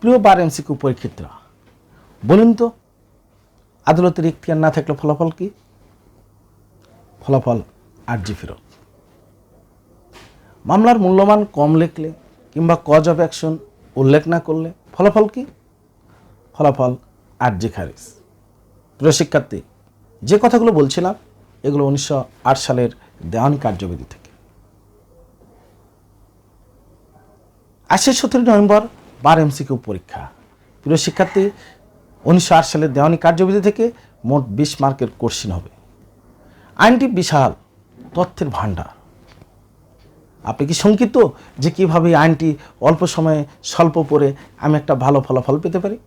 প্রিয় বার এমসিকিউ পরীক্ষিতরা, বলুন তো আদালতের ইখতিয়ার না থাকলে ফলাফল কি? ফলাফল আরজি ফেরত। মামলার মূল্যমান কম লিখলে কিংবা কজ অফ অ্যাকশন উল্লেখ না করলে ফলাফল কি? ফলাফল আরজি খারিজ। প্রিয় শিক্ষার্থী, যে কথাগুলো বলছিলাম এগুলো 1908 সালের দেওয়ানি কার্যবিধি থেকে। আসছে 17 নভেম্বর বার এমসিকিউ পরীক্ষা। প্রিয় শিক্ষার্থী, 1908 সালের দেওয়ানি কার্যবিধি থেকে মোট 20 মার্কের কোশ্চেন হবে। আইনটি বিশাল তথ্যের ভাণ্ডার। আপনি কি শঙ্কিত যে কীভাবে আইনটি অল্প সময়ে স্বল্প পড়ে আমি একটা ভালো ফলাফল পেতে পারি?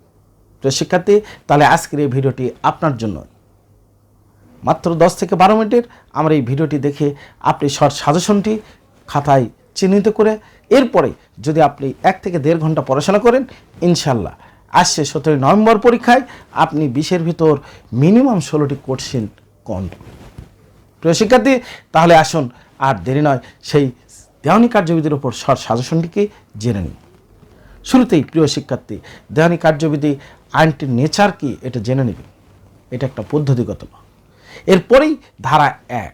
প্রিয় শিক্ষার্থী, তাহলে আজকের এই ভিডিওটি আপনার জন্য। মাত্র 10 থেকে 12 মিনিটের আমার এই ভিডিওটি দেখে আপনি শর্ট সাজেশনটি খাতায় চিহ্নিত করে এরপরে যদি আপনি 1 থেকে 1.5 ঘন্টা পড়াশোনা করেন, ইনশাল্লাহ আসছে 17 নভেম্বর পরীক্ষায় আপনি 20-এর ভিতর মিনিমাম 16টি কোশ্চেন কম। প্রিয় শিক্ষার্থী, তাহলে আসুন আর দেরি নয় সেই দেওয়ানি কার্যবিধির উপর শর্ট সাজেশনটিকে জেনে নিন। শুরুতেই প্রিয় শিক্ষার্থী, দেওয়ানি কার্যবিধি আইনটির নেচার কি এটা জেনে নেবেন। এটা একটা পদ্ধতিগত না। এরপরেই ধারা 1।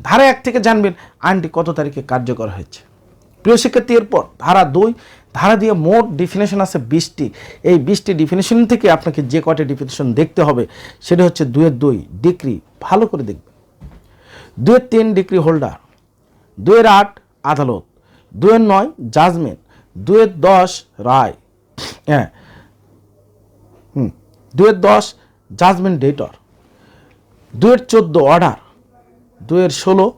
ধারা 1 থেকে জানবেন আইনটি কত তারিখে কার্যকর হয়েছে। প্রিয় শিক্ষার্থী, এরপর ধারা 2। ধারা দিয়ে মোট ডেফিনেশন আছে 20টি। এই 20টি ডেফিনেশন থেকে আপনাকে যে কয়টি ডেফিনেশন দেখতে হবে সেটা হচ্ছে 2-2 ডিগ্রি, ভালো করে দেখবেন। 2-3 ডিগ্রি হোল্ডার, 2-8 আদালত, 2-9 জাজমেন্ট, 2-10 রায়, 2-10 জাজমেন্ট ডেটর, 2-14 অর্ডার, 2-16,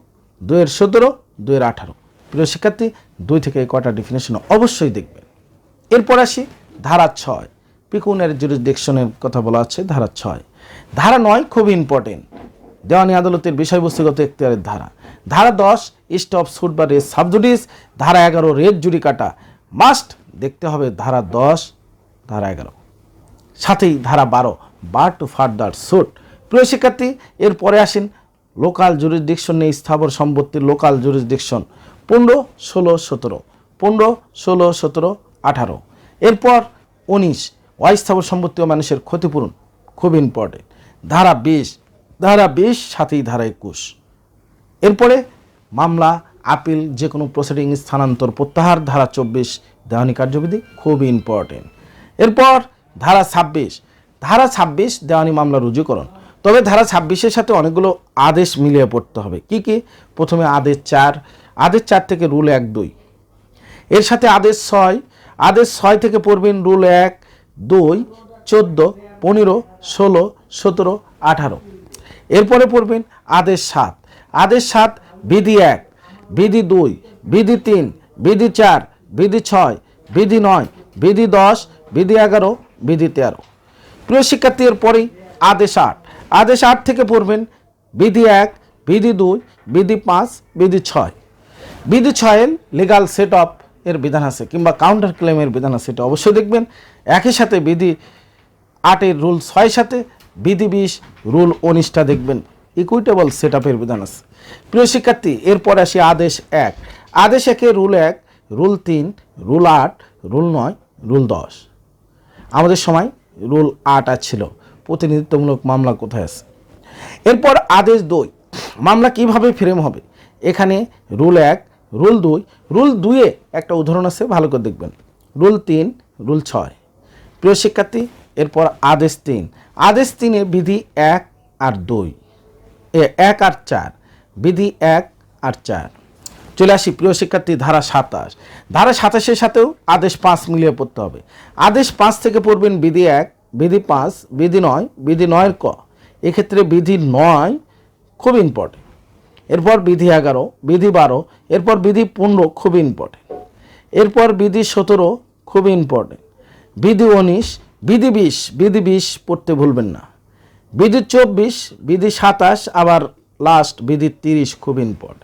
2-17, 2-18। প্রিয় শিক্ষার্থী, 2 থেকে এই কয়টা ডেফিনেশন অবশ্যই দেখবেন। এরপর আসি ধারা 6। পিকুনিয়ারি জুরিসডিকশনের কথা বলা আছে ধারা 6। ধারা 9 খুবই ইম্পর্টেন্ট, দেওয়ানি আদালতের বিষয়বস্তুগত এখতিয়ারের ধারা। ধারা 10 স্টপ সুট বা রেস সাবজুডিস। ধারা 11 রেট জুডিকাটা মাস্ট দেখতে হবে। ধারা 10, ধারা 11, সাথেই ধারা 12 বার টু ফার্দার সুট। প্রিয় শিক্ষার্থী, এরপরে আসেন লোকাল জুরিসডিকশন নিয়ে স্থাবর সম্পত্তির লোকাল জুরিসডিকশন 15, 16, 17, 15, 16, 17, 18। এরপর 19 অস্থাবর সম্পত্তি ও মানুষের ক্ষতিপূরণ, খুব ইম্পর্টেন্ট। ধারা 20, সাথেই ধারা 21। এরপরে মামলা, আপিল, যে কোনো প্রসিডিং স্থানান্তর প্রত্যাহার, ধারা 24 দেওয়ানি কার্যবিধি, খুব ইম্পর্টেন্ট। এরপর ধারা 26 দেওয়ানি মামলা রুজুকরণ। তবে ধারা 26-এর সাথে অনেকগুলো আদেশ মিলিয়ে পড়তে হবে। কি কি? প্রথমে আদেশ 4 থেকে রুল 1-2। এর সাথে আদেশ 6 থেকে পড়বেন রুল 1, 2, 14, 15, 16, 17, 18। এরপরে পড়বেন আদেশ 7 বিধি 1, বিধি 2, বিধি 3, বিধি 4, বিধি 6, বিধি 9, বিধি 10, বিধি 11, বিধি 13। প্রিয় শিক্ষার্থী, এরপরেই আদেশ 8 থেকে পড়বেন বিধি 1, বিধি 2, বিধি 5, বিধি 6। বিধি 6 লিগাল সেট অফ এর বিধান আছে কিংবা কাউন্টার ক্লেমের বিধান আছে, এটা অবশ্যই দেখবেন। একই সাথে বিধি 8 রুল 6 সাথে বিধি 20 রুল 19টা দেখবেন, ইকুইটেবল সেট আপের বিধান আছে। প্রিয় শিক্ষার্থী, এরপর আসি আদেশ 1 rule 1, rule 3, rule 8, rule 9, rule 10। আমাদের সময় রুল 8 ছিল প্রতিনিধিত্বমূলক মামলা কোথায় আছে। এরপর আদেশ 2 মামলা কিভাবে ফ্রেম হবে। এখানে রুল 1, রুল 2, রুল 2-এ একটা উদাহরণ আছে, ভালো করে দেখবেন। Rule 3, rule 6। প্রিয় শিক্ষার্থী, এরপর আদেশ 3 বিধি 1 আর 2, 1 আর 4, বিধি 1 আর 4। চলে আসি প্রিয় শিক্ষার্থী ধারা 27-এর সাথেও আদেশ 5 মিলিয়ে পড়তে হবে। আদেশ 5 থেকে পড়বেন বিধি 1, বিধি 5, বিধি 9, বিধি 9 ক। এক্ষেত্রে বিধি 9 খুব ইম্পর্টেন্ট। এরপর বিধি 11, বিধি 12, এরপর বিধি 15 খুব ইম্পর্টেন্ট। এরপর বিধি 17 খুব ইম্পর্টেন্ট। বিধি 19, বিধি 20 পড়তে ভুলবেন না। বিধি 24, বিধি 27, আবার লাস্ট বিধি 30 খুব ইম্পর্টেন্ট।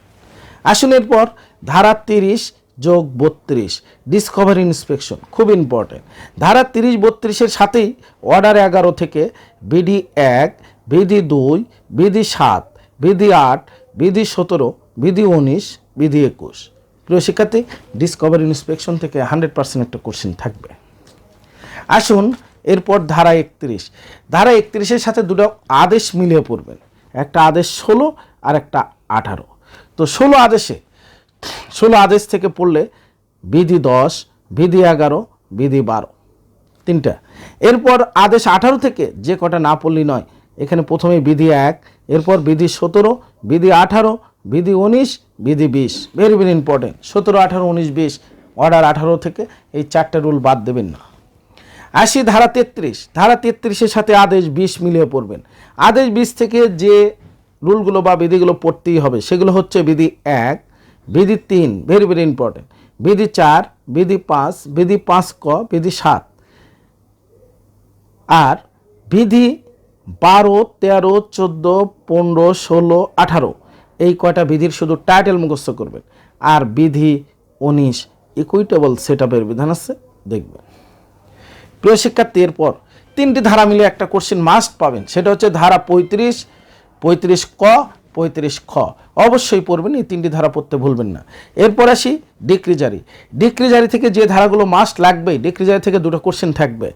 আসুন এরপর ধারা 30 যোগ 32 ডিসকভারি ইন্সপেকশন, খুব ইম্পর্টেন্ট। ধারা 30-32-এর সাথেই অর্ডার 11 থেকে বিধি 1, বিধি 2, বিধি 7, বিধি 8, বিধি 17, বিধি 19, বিধি 21। প্রিয় শিক্ষার্থী, ডিসকভারি ইন্সপেকশন থেকে 100% একটা কোশ্চেন থাকবে। আসুন এরপর ধারা 31। ধারা 31-এর সাথে দুটো আদেশ মিলিয়ে পড়বেন, একটা আদেশ 16 আর একটা 18। তো 16 আদেশ থেকে পড়লে বিধি 10, বিধি 11, বিধি 12, তিনটা। এরপর আদেশ 18 থেকে যে কটা না পড়লি নয়, এখানে প্রথমে বিধি 1, এরপর বিধি 17, বিধি 18, বিধি 19, বিধি 20। Very very important. 17, 18, 19, 20, অর্ডার 18 থেকে এই 4টে রুল বাদ দেবেন না। আসি ধারা 33। ধারা 33-এর সাথে আদেশ 20 মিলিয়ে পড়বেন। আদেশ 20 থেকে যে রুলগুলো বা বিধিগুলো পড়তেই হবে সেগুলো হচ্ছে বিধি 1, বিধি 3, ভেরি ভেরি ইম্পর্টেন্ট, বিধি 4, বিধি 5, বিধি 5 ক, বিধি 7, আর বিধি 12, 13, 14, 15, 16, 18। এই কয়টা বিধির শুধু টাইটেল মুখস্থ করবেন। আর বিধি 19 ইকুইটেবল সেটআপের বিধান আছে, দেখবেন। প্রিয় শিক্ষার্থী, এরপর 3টি ধারা মিলে একটা কোশ্চেন মাস্ট পাবেন, সেটা হচ্ছে ধারা 35, 35 ক, 35 খ। অবশ্যই পড়বেন, এই 3টি ধারা পড়তে ভুলবেন না। এরপর আসি ডিক্রি জারি। ডিক্রি জারি থেকে যে ধারাগুলো মাস্ট লাগবে, ডিক্রি জারি থেকে দুটো কোশ্চেন থাকবে।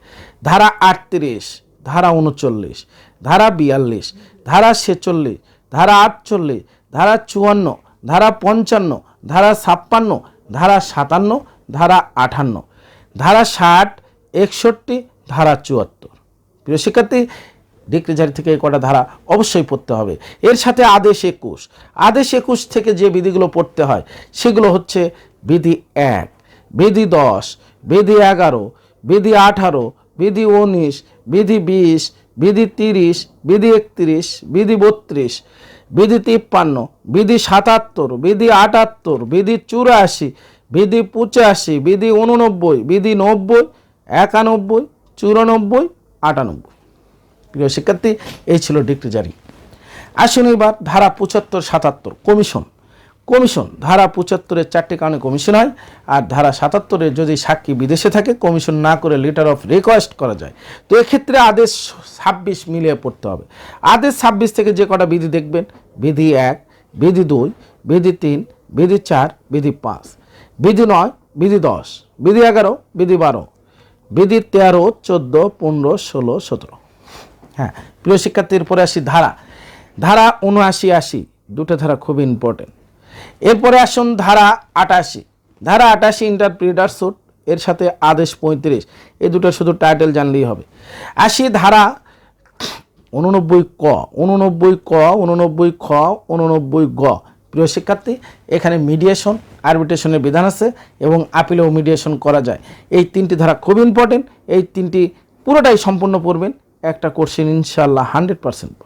ধারা 38, ধারা 39, ধারা 42, ধারা 46, ধারা 48, ধারা 54, ধারা 55, ধারা 56, ধারা 57, ধারা 58, ধারা 60, 61, ধারা 74। প্রিয় শিক্ষার্থী, ডিক্রি জারি থেকে এই কটা ধারা অবশ্যই পড়তে হবে। এর সাথে আদেশ 21। আদেশ 21 থেকে যে বিধিগুলো পড়তে হয় সেগুলো হচ্ছে বিধি 1, বিধি 10, বিধি 11, বিধি 18, বিধি 19, বিধি 20, বিধি 30, বিধি 31, বিধি 32, বিধি 53, বিধি 77, বিধি 78, বিধি 84, বিধি 85, বিধি 89, বিধি 90, 91, 94, 98। প্রিয় শিক্ষার্থী, এই ছিল ডিক্রি জারি। আসুন এবার ধারা 75, 77 কমিশন। কমিশন ধারা 75-এর 4টি কারণে কমিশন হয়, আর ধারা 77-এর যদি সাক্ষী বিদেশে থাকে কমিশন না করে লেটার অফ রিকোয়েস্ট করা যায়। তো এক্ষেত্রে আদেশ 26 মিলিয়ে পড়তে হবে। আদেশ 26 থেকে যে কটা বিধি দেখবেন, বিধি 1, বিধি 2, বিধি 3, বিধি 4, বিধি 5, বিধি 9, বিধি 10, বিধি 11, বিধি 12, বিধি 13, 14, 15, 16, 17। হ্যাঁ প্রিয় শিক্ষার্থীর পরে আসি ধারা 79, 80, দুটো ধারা খুবই ইম্পর্টেন্ট। এরপরে আসুন ধারা 88। ধারা 88 ইন্টারপ্রিটার স্যুট, এর সাথে আদেশ 35। এই দুটো শুধু টাইটেল জানলেই হবে। আসি ধারা 89 ক, 89 ক, 89 খ, 89 গ। প্রিয় শিক্ষার্থী, এখানে মিডিয়েশন, আরবিট্রেশনের বিধান আছে এবং আপিলেও মিডিয়েশন করা যায়। এই 3টি ধারা খুব ইম্পর্টেন্ট। এই 3টি পুরোটাই সম্পূর্ণ পড়বেন, একটা কোশ্চেন ইনশাআল্লাহ 100%।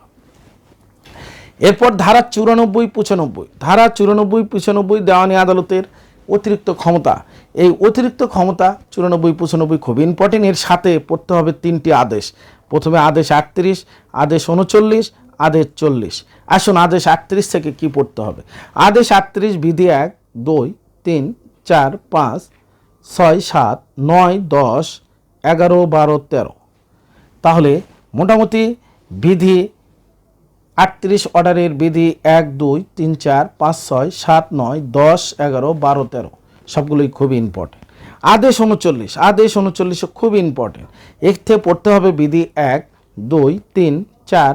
এরপর ধারা 94, 95। ধারা 94, 95 দেওয়ানি আদালতের অতিরিক্ত ক্ষমতা। এই অতিরিক্ত ক্ষমতা 94, 95 খুব ইম্পর্টেন্ট। এর সাথে পড়তে হবে 3টি আদেশ। প্রথমে আদেশ 38, আদেশ 39, আদেশ 40। আসুন আদেশ 38 থেকে কি পড়তে হবে। আদেশ 38 বিধি 1, 2, 3, 4, 5, 6, 7, 9, 10, 11, 12, 13। তাহলে মোটামুটি বিধি 38 অর্ডারের বিধি 1, 2, 3, 4, 5, 6, 7, 9, 10, 11, 12, 13 সবগুলোই খুবই ইম্পর্টেন্ট। আদেশ 39, আদেশ 39 খুবই ইম্পর্টেন্ট। এর থেকে পড়তে হবে বিধি 1, 2, 3, 4,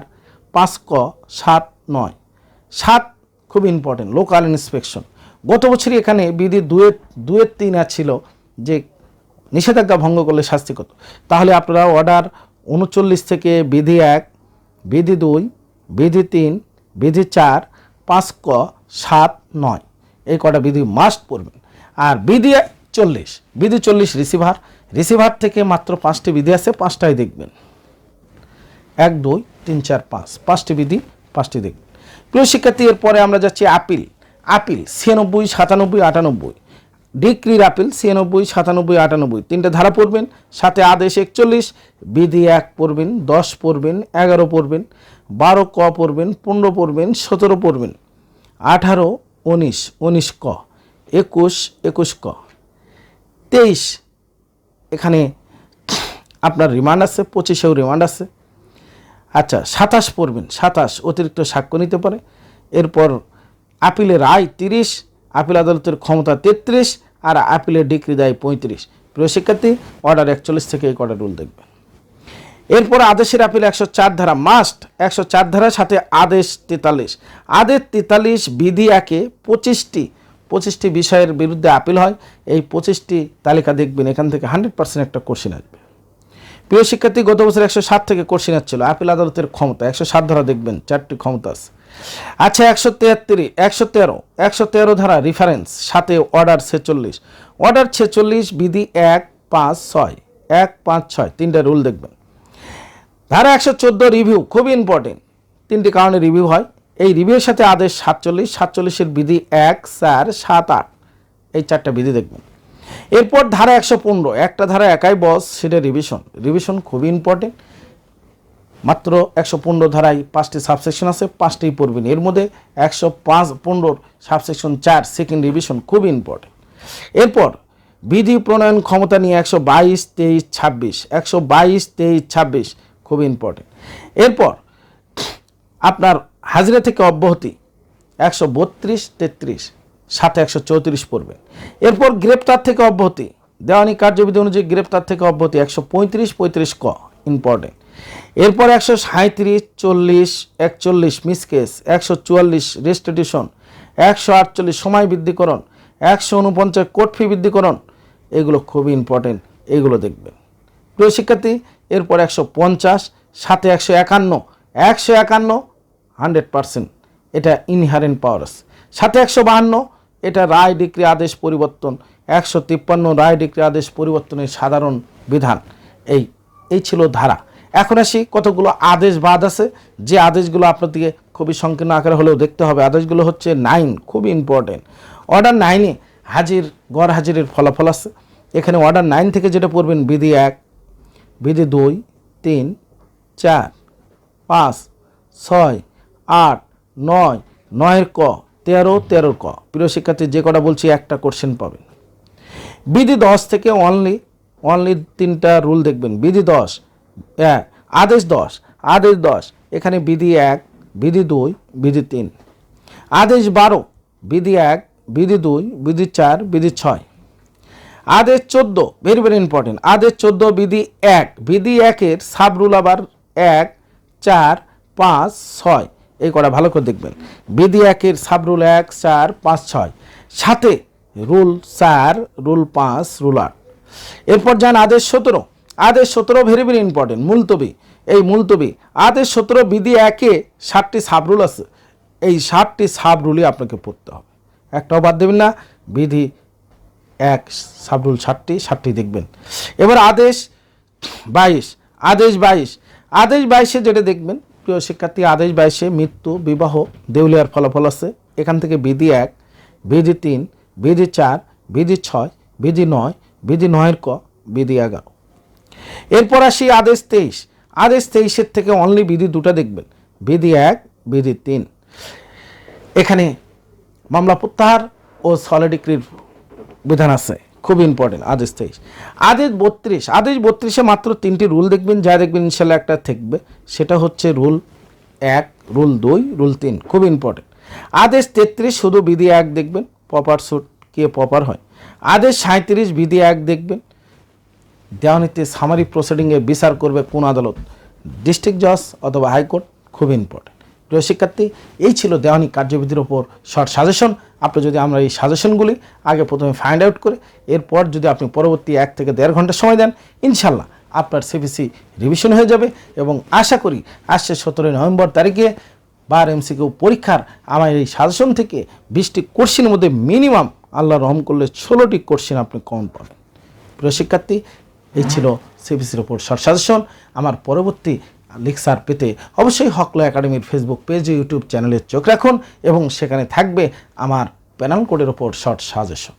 5 ক, 7, 9। 7 খুব ইম্পর্টেন্ট, লোকাল ইন্সপেকশন। গত বছরই এখানে বিধি 2 এর 3 ছিল যে নিষেধাজ্ঞা ভঙ্গ করলে শাস্তি কত। তাহলে আপনারা অর্ডার 39 থেকে বিধি 1, বিধি 2, বিধি 3, বিধি 4, 5 ক, 7, 9 এই কটা বিধি মাস্ট পড়বেন। আর বিধি 40, বিধি 40 রিসিভার থেকে মাত্র 5টি বিধি আছে, 5টাই দেখবেন। 1, 2, 3, 4, 5 5টি বিধি, 5টি দেখবেন। প্রিয় শিক্ষার্থী, এরপরে আমরা যাচ্ছি আপিল। 96, 97, 98। ডিক্রির আপিল 96, 97, 98 3টে ধারা পড়বেন। সাথে আদেশ 41, বিধি 1 পড়বেন, 10 পড়বেন, 11 পড়বেন, 12 ক পড়বেন, 15 পড়বেন, 17 পড়বেন, 18, 19, 19 ক, 21, 21 ক, 23 এখানে আপনার রিমান্ড আছে, 25এও রিমান্ড আছে। আচ্ছা 27 পড়বেন, 27 অতিরিক্ত সাক্ষ্য নিতে পারে। এরপর আপিলের রায় 30, আপিল আদালতের ক্ষমতা 33, আর আপিলের ডিক্রি দেয় 35। প্রিয় শিক্ষার্থী অর্ডার 41 থেকে এই কটা রুল দেখবেন। এরপর আদেশের আপিল 104 ধারা মাস্ট, 104 ধারার সাথে আদেশ 43। আদেশ 43 বিধি 1-এ 25টি বিষয়ের বিরুদ্ধে আপিল হয়। এই 25টি তালিকা দেখবেন, এখান থেকে 100% একটা কোশ্চেন আসবে। প্রিয় শিক্ষার্থী গত বছর 107 থেকে কোশ্চেন আসছিল। আপিল আদালতের ক্ষমতা 107 ধারা দেখবেন, 4টি ক্ষমতা আছে। আচ্ছা 113 ধারা রেফারেন্স, সাথে অর্ডার 46। অর্ডার 46 বিধি 156 তিনটা রুল দেখবেন। ধারা 114 রিভিউ, খুবই ইম্পর্টেন্ট, 3টি কারণে রিভিউ হয়। এই রিভিউর সাথে আদেশ 47-এর বিধি 1, 4, 7, 8 এই 4টা বিধি দেখবেন। এরপর ধারা 115, একটা ধারা একাই বস, সেটা রিভিশন খুবই ইম্পর্টেন্ট। মাত্র 115 ধারায় 5টি সাবসেকশন আছে, 5টি পড়বেন। এর মধ্যে 115 সাবসেকশন 4 সেকেন্ড রিভিশন খুবই ইম্পর্টেন্ট। এরপর বিধি প্রণয়ন ক্ষমতা নিয়ে 122, 23, 26 122, 23, 26 খুবই ইম্পর্টেন্ট। এরপর আপনার হাজিরা থেকে অব্যাহতি 132, 33 সাথে 134 পড়বেন। এরপর গ্রেপ্তার থেকে অব্যাহতি, দেওয়ানি কার্যবিধি অনুযায়ী গ্রেপ্তার থেকে অব্যাহতি 135, 35 ক ইম্পর্টেন্ট। এরপর 137, 40, 41 মিসকেস, 144 রেস্টিটিউশন, 148 সময় বৃদ্ধিকরণ, 149 কোর্ট ফি বৃদ্ধিকরণ, এগুলো খুবই ইম্পর্টেন্ট, এগুলো দেখবেন প্রিয় শিক্ষার্থী। এরপর 150 সাথে 151 100% এটা ইনহারেন্ট পাওয়ার্স, সাথে 152 এটা রায় ডিক্রি আদেশ পরিবর্তন, 153 রায় ডিক্রি আদেশ পরিবর্তনের সাধারণ বিধান। এই ছিল ধারা। এখন আসি কতগুলো আদেশ বাদ আছে, যে আদেশগুলো আপনাদেরকে খুবই সংকীর্ণ আকারে হলেও দেখতে হবে। আদেশগুলো হচ্ছে 9, খুবই ইম্পর্টেন্ট। অর্ডার 9-এ গড় হাজিরের ফলাফল আছে। এখানে অর্ডার 9 থেকে যেটা পড়বেন বিধি 1, বিধি 2, 3, 4, 5, 6, 8, 9, 9-এর ক, 13 ক। প্রিয় শিক্ষার্থী যে কটা বলছি একটা কোশ্চেন পাবেন। বিধি 10 থেকে অনলি 3টা রুল দেখবেন। বিধি 10, আদেশ 10 এখানে বিধি 1, বিধি 2, বিধি 3। আদেশ 12 বিধি 1, বিধি 2, বিধি 4, বিধি 6। আদেশ 14 ভেরি ইম্পর্টেন্ট। আদেশ 14 বিধি 1, বিধি 1-এর সাব রুল আবার 1, 4, 5, 6 এই কটা ভালো করে দেখবেন। বিধি 1-এর সাব রুল 1, 4, 5, 6 সাথে রুল 4, রুল 5, রুল 8। এরপর যান আদেশ 17। আদেশ 17 ভেরি ইম্পর্টেন্ট, মুলতবি। এই মুলতবি আদেশ 17 বিধি 1-এ 7টি সাব রুল আছে। এই 7টি সাব রুলই আপনাকে পড়তে হবে, একটাও বাদ দেবেন না। বিধি 1 সাব রুল 7টি দেখবেন। এবার আদেশ 22। আদেশ 22-এ যেটা দেখবেন প্রিয় শিক্ষার্থী, আদেশ 22-এ মৃত্যু, বিবাহ, দেউলিয়ার ফলাফল আছে। এখান থেকে বিধি 1, বিধি 3, বিধি 4, বিধি 6, বিধি 9, বিধি 9-এর ক, বিধি 11। এরপর আসি আদেশ 23। আদেশ 23-এর থেকে অনলি বিধি 2টা দেখবেন, বিধি 1, বিধি 3। এখানে মামলা প্রত্যাহার ও সলিডিক্রির বিধান আছে, খুব ইম্পর্টেন্ট। আদেশ 23। আদেশ 32। আদেশ 32-এ মাত্র 3টি রুল দেখবেন, যা দেখবেন ইনশাল্লাহ একটা থাকবে, সেটা হচ্ছে রুল 1, রুল 2, রুল 3 খুব ইম্পর্টেন্ট। আদেশ 33 শুধু বিধি 1 দেখবেন, প্রপার স্যুট কে প্রপার হয়। আদেশ 37 বিধি 1 দেখবেন, দেওয়ানিতে সামারি প্রসিডিংয়ে বিচার করবে কোন আদালত, ডিস্ট্রিক্ট জজ অথবা হাইকোর্ট, খুব ইম্পর্টেন্ট। প্রিয় শিক্ষার্থী, এই ছিল দেওয়ানি কার্যবিধির ওপর শর্ট সাজেশন। আপনি যদি আমরা এই সাজেশনগুলি আগে প্রথমে ফাইন্ড আউট করে এরপর যদি আপনি পরবর্তী 1 থেকে 1.5 ঘন্টা সময় দেন, ইনশাল্লাহ আপনার সিপিসি রিভিশন হয়ে যাবে। এবং আশা করি আসছে 17 নভেম্বর তারিখে বার এমসিকিউ পরীক্ষার আমার এই সাজেশন থেকে 20টি কোশ্চেনের মধ্যে মিনিমাম আল্লাহ রহম করলে 16টি কোশ্চেন আপনি কমন পাবেন। প্রিয় শিক্ষার্থী, এই ছিল সিপিসির ওপর শর্ট সাজেশন। আমার পরবর্তী লেকচার পেতে অবশ্যই হক ল একাডেমির ফেসবুক পেজ, ইউটিউব চ্যানেলে চোখ রাখুন এবং সেখানে থাকবে আমার প্যানেল কোডের ওপর শর্ট সাজেশন।